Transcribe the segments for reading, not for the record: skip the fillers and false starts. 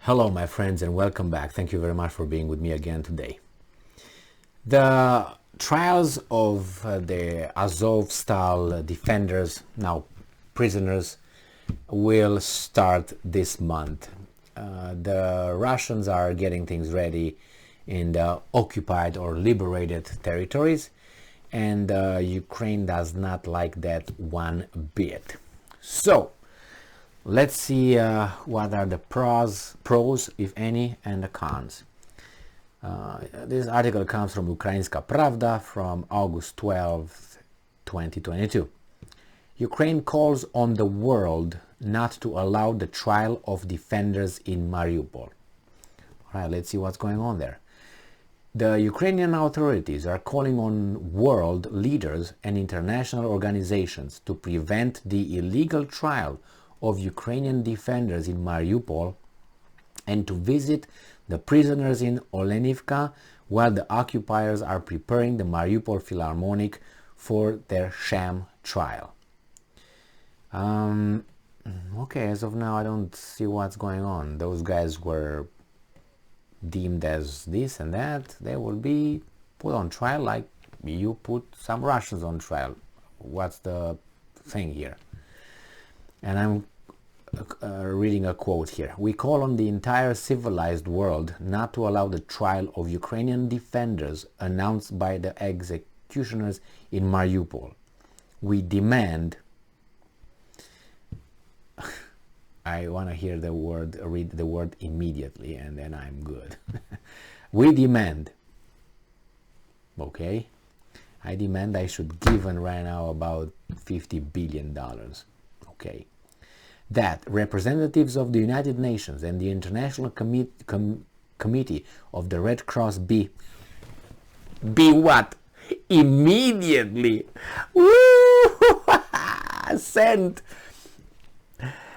Hello my friends and welcome back. Thank you very much for being with me again today. The trials of the Azov style defenders, now prisoners, will start this month. The Russians are getting things ready in the occupied or liberated territories, and Ukraine does not like that one bit. So let's see what are the pros, if any, and the cons. This article comes from Ukrainska Pravda from August 12, 2022. Ukraine calls on the world not to allow the trial of defenders in Mariupol. Alright, let's see what's going on there. The Ukrainian authorities are calling on world leaders and international organizations to prevent the illegal trial of Ukrainian defenders in Mariupol and to visit the prisoners in Olenivka while the occupiers are preparing the Mariupol Philharmonic for their sham trial. Okay, as of now I don't see what's going on. Those guys were deemed as this and that. They will be put on trial like you put some Russians on trial. What's the thing here? And I'm reading a quote here. We call on the entire civilized world not to allow the trial of Ukrainian defenders announced by the executioners in Mariupol. We demand I want to hear the word, read the word immediately, and then I'm good. We demand, okay, I demand I should give right now about $50 billion, okay, that representatives of the United Nations and the International Committee of the Red Cross be what? Immediately sent.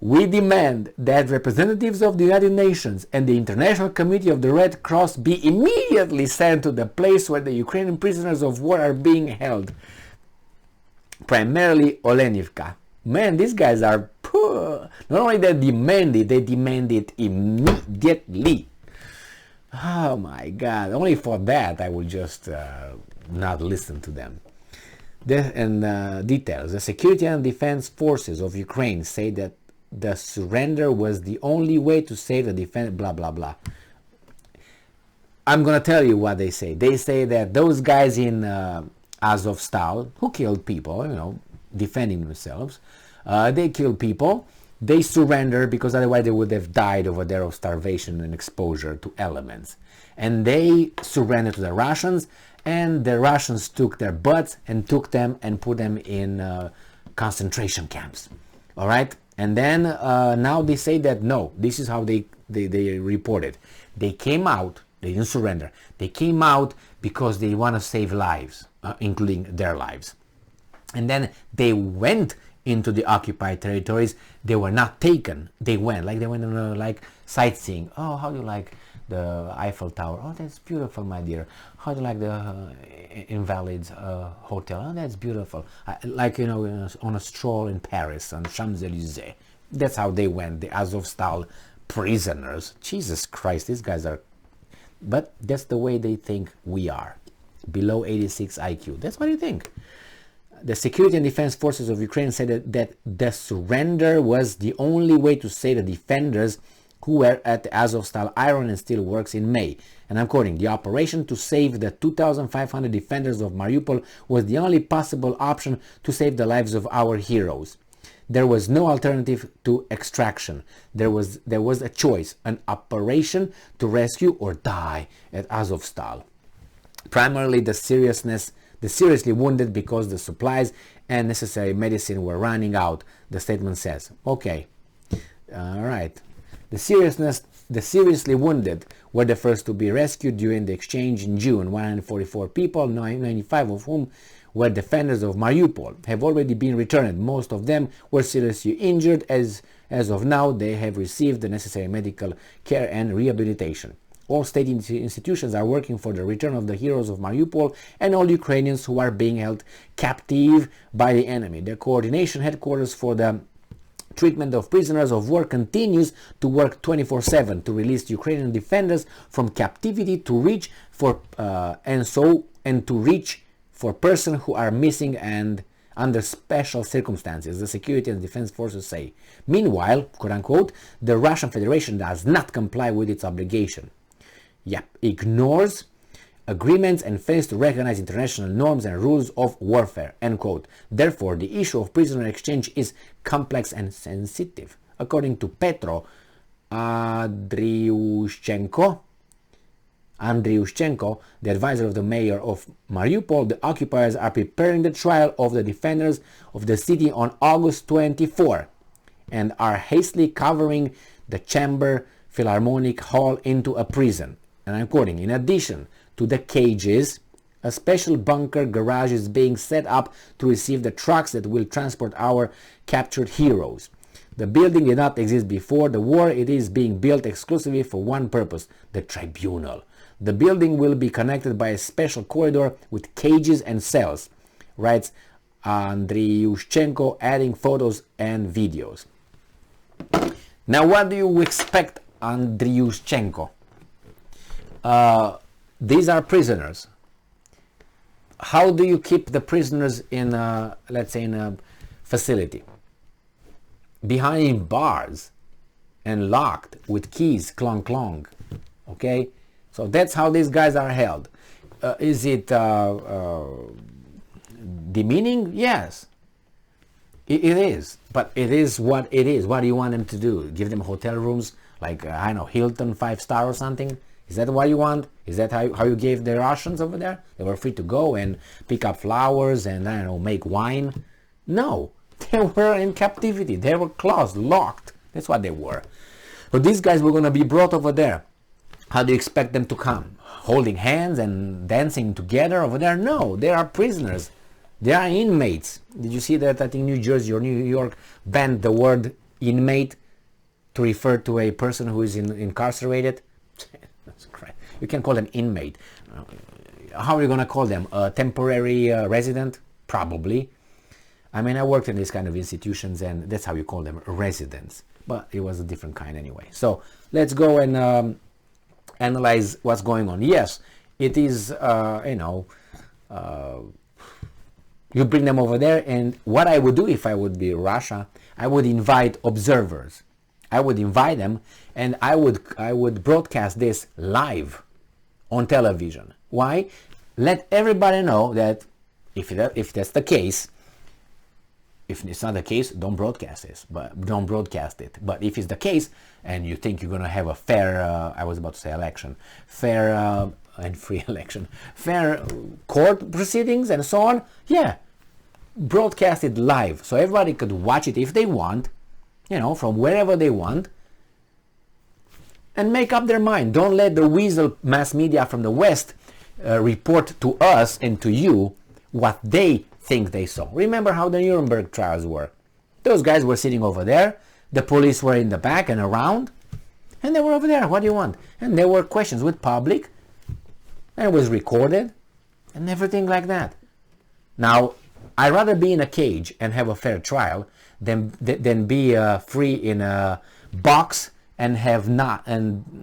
We demand that representatives of the United Nations and the International Committee of the Red Cross be immediately sent to the place where the Ukrainian prisoners of war are being held, primarily Olenivka. Man, these guys are poor. Not only they demand it immediately. Oh my God, only for that I will just not listen to them. Details. The security and defense forces of Ukraine say that the surrender was the only way to save the defense, blah blah blah. I'm gonna tell you what they say. They say that those guys in Azov style who killed people, defending themselves, they killed people, they surrender because otherwise they would have died over there of starvation and exposure to elements, and they surrendered to the Russians, and the Russians took their butts and took them and put them in concentration camps. All right. And then now they say that no, this is how they reported. They came out, they didn't surrender. They came out because they want to save lives, including their lives. And then they went into the occupied territories. They were not taken. They went like sightseeing. Oh, how do you like the Eiffel Tower? Oh, that's beautiful, my dear. How do you like the Invalids Hotel? Oh, that's beautiful. On a stroll in Paris on Champs-Élysées. That's how they went, the Azov style prisoners. Jesus Christ, these guys are, but that's the way they think we are. Below 86 IQ. That's what they think. The security and defense forces of Ukraine said that the surrender was the only way to save the defenders who were at the Azov-style iron and steel works in May. And I'm quoting, the operation to save the 2,500 defenders of Mariupol was the only possible option to save the lives of our heroes. There was no alternative to extraction. There was a choice, an operation to rescue or die at Azov-style. Primarily the seriously wounded because the supplies and necessary medicine were running out, the statement says. Okay, all right. The seriously wounded were the first to be rescued during the exchange in June. 144 people, 95 of whom were defenders of Mariupol, have already been returned. Most of them were seriously injured. As of now, they have received the necessary medical care and rehabilitation. All state institutions are working for the return of the heroes of Mariupol and all Ukrainians who are being held captive by the enemy. The coordination headquarters for the treatment of prisoners of war continues to work 24/7 to release Ukrainian defenders from captivity to reach for for persons who are missing and under special circumstances, the security and defense forces say. Meanwhile, quote unquote, the Russian Federation does not comply with its obligation. Ignores agreements and fails to recognize international norms and rules of warfare, end quote. Therefore, the issue of prisoner exchange is complex and sensitive. According to Petro Andriushchenko, the advisor of the mayor of Mariupol, the occupiers are preparing the trial of the defenders of the city on August 24 and are hastily covering the Chamber Philharmonic Hall into a prison. And I'm quoting, in addition to the cages, a special bunker garage is being set up to receive the trucks that will transport our captured heroes. The building did not exist before the war. It is being built exclusively for one purpose, the tribunal. The building will be connected by a special corridor with cages and cells, writes Andriushchenko, adding photos and videos. Now, what do you expect, Andriushchenko? These are prisoners. How do you keep the prisoners in, let's say, in a facility? Behind bars and locked with keys, clong clong. Okay? So that's how these guys are held. Is it demeaning? Yes. It is. But it is what it is. What do you want them to do? Give them hotel rooms like, I don't know, Hilton 5-star or something? Is that what you want? Is that how you gave the Russians over there? They were free to go and pick up flowers and, I don't know, make wine? No. They were in captivity. They were closed, locked. That's what they were. But these guys were going to be brought over there. How do you expect them to come? Holding hands and dancing together over there? No, they are prisoners. They are inmates. Did you see that? I think New Jersey or New York banned the word inmate to refer to a person who is incarcerated. That's great. You can call them inmate. How are you going to call them? A temporary resident? Probably. I mean, I worked in these kind of institutions, and that's how you call them, residents. But it was a different kind anyway. So let's go and analyze what's going on. Yes, it is, you bring them over there, and what I would do if I would be Russia, I would invite observers. I would invite them, and I would broadcast this live on television. Why? Let everybody know that if that's the case, if it's not the case, don't broadcast this, but don't broadcast it. But if it's the case, and you think you're going to have a fair, I was about to say election, fair and free election, fair court proceedings and so on, yeah, broadcast it live so everybody could watch it if they want, from wherever they want, and make up their mind. Don't let the weasel mass media from the West report to us and to you what they think they saw. Remember how the Nuremberg trials were. Those guys were sitting over there, the police were in the back and around, and they were over there. What do you want? And there were questions with public, and it was recorded, and everything like that. Now, I'd rather be in a cage and have a fair trial than be free in a box and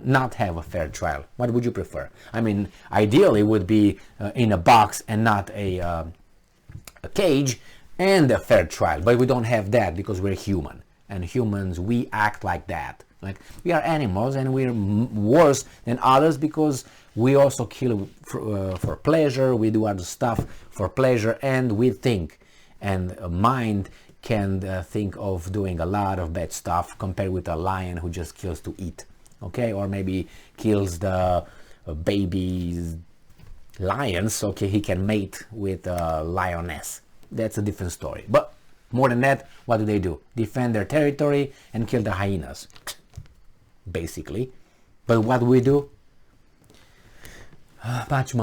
not have a fair trial. What would you prefer? I mean, ideally it would be in a box and not a cage, and a fair trial. But we don't have that because we're human, and humans, we act like that. Like, we are animals, and we're worse than others because we also kill for pleasure. We do other stuff for pleasure, and we think, and a mind can think of doing a lot of bad stuff compared with a lion who just kills to eat, okay? Or maybe kills the baby lions, okay, he can mate with a lioness. That's a different story. But more than that, what do? Defend their territory and kill the hyenas, basically. But what do we do? Much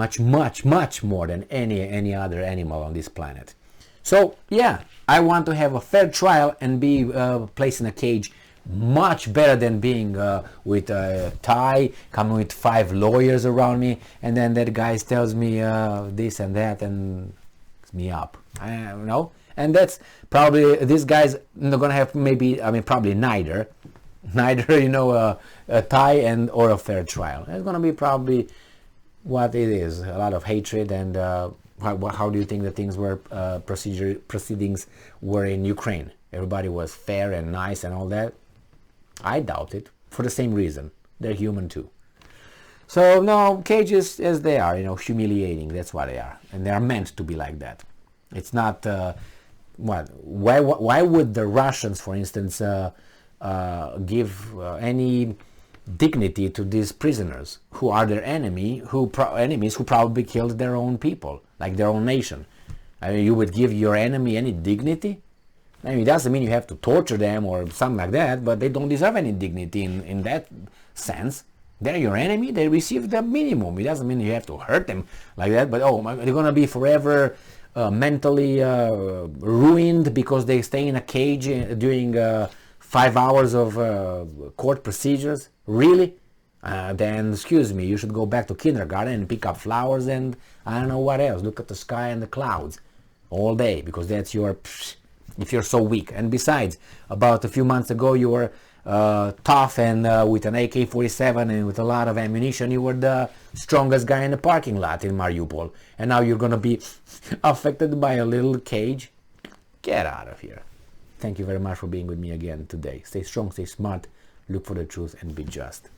more than any other animal on this planet. So yeah, I want to have a fair trial and be placed in a cage. Much better than being with a tie, coming with 5 lawyers around me, and then that guy tells me this and that and me up. And that's probably, these guys not gonna have, maybe, I mean, probably neither, you know, a tie and or a fair trial. It's gonna be probably what it is, a lot of hatred. And how do you think the things were, proceedings were in Ukraine? Everybody was fair and nice and all that? I doubt it, for the same reason. They're human too. So no, cages as they are, you know, humiliating. That's what they are, and they are meant to be like that. It's not why would the Russians, for instance, give any dignity to these prisoners who are their enemies who probably killed their own people, like their own nation? I mean, you would give your enemy any dignity? I mean, it doesn't mean you have to torture them or something like that, but they don't deserve any dignity in that sense. They're your enemy, they receive the minimum. It doesn't mean you have to hurt them like that, but they're gonna be forever mentally ruined because they stay in a cage during 5 hours of court procedures? Really? Then, excuse me, you should go back to kindergarten and pick up flowers and I don't know what else. Look at the sky and the clouds all day, because that's your... if you're so weak. And besides, about a few months ago you were tough and with an AK-47 and with a lot of ammunition, you were the strongest guy in the parking lot in Mariupol, and now you're gonna be affected by a little cage? Get out of here. Thank you very much for being with me again today. Stay strong, stay smart, look for the truth, and be just.